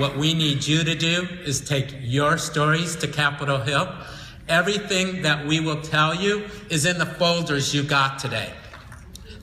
What we need you to do is take your stories to Capitol Hill. Everything that we will tell you is in the folders you got today.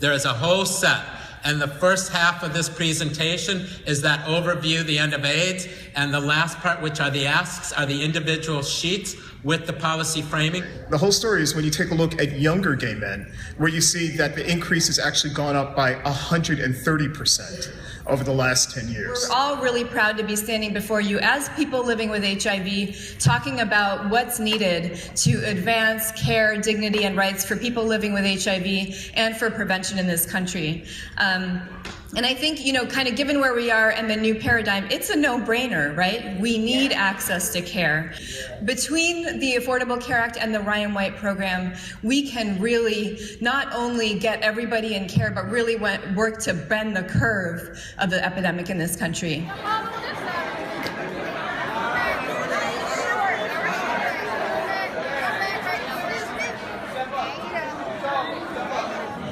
There is a whole set, and the first half of this presentation is that overview, the end of AIDS, and the last part, which are the asks, are the individual sheets with the policy framing. The whole story is when you take a look at younger gay men, where you see that the increase has actually gone up by 130% over the last 10 years. We're all really proud to be standing before you as people living with HIV, talking about what's needed to advance care, dignity, and rights for people living with HIV and for prevention in this country. And I think, kind of given where we are and the new paradigm, it's a no-brainer, right? We need access to care. Between the Affordable Care Act and the Ryan White program, we can really not only get everybody in care, but really work to bend the curve of the epidemic in this country.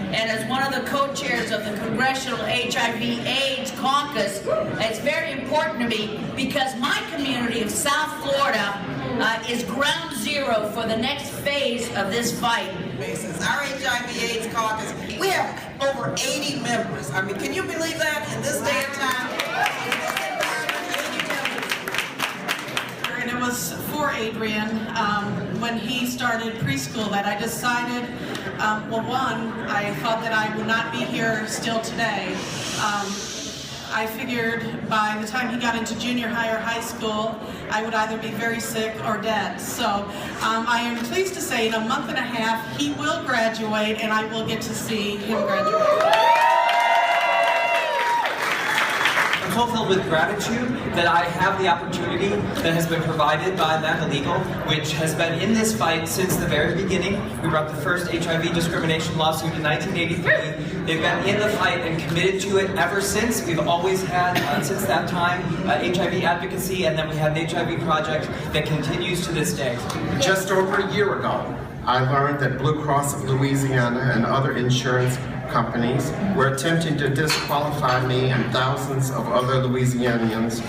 And as one of the co-chairs of the Congressional HIV/AIDS Caucus, it's very important to me because my community of South Florida is ground zero for the next phase of this fight. Our HIV/AIDS Caucus, we have over 80 members. I mean, can you believe that in this day and time? And it was for Adrian when he started preschool that I decided, well, one, I thought that I would not be here still today. I figured by the time he got into junior high or high school, I would either be very sick or dead. So I am pleased to say in a month and a half, he will graduate and I will get to see him graduate. I'm so filled with gratitude that I have the opportunity that has been provided by That Illegal, which has been in this fight since the very beginning. We brought the first HIV discrimination lawsuit in 1983. They've been in the fight and committed to it ever since. We've always had, since that time, HIV advocacy, and then we had an HIV project that continues to this day. Just over a year ago, I learned that Blue Cross of Louisiana and other insurance companies were attempting to disqualify me and thousands of other Louisianians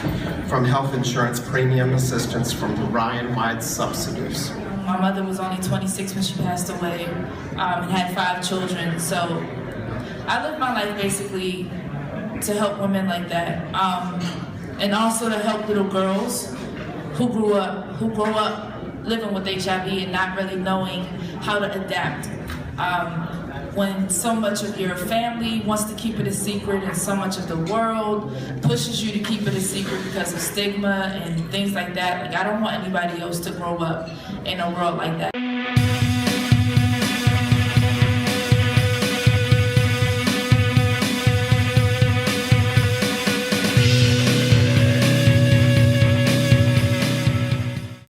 from health insurance premium assistance from the Ryan White subsidies. My mother was only 26 when she passed away and had 5 children, so I lived my life basically to help women like that, and also to help little girls who grow up living with HIV and not really knowing how to adapt. When so much of your family wants to keep it a secret and so much of the world pushes you to keep it a secret because of stigma and things like that. Like, I don't want anybody else to grow up in a world like that.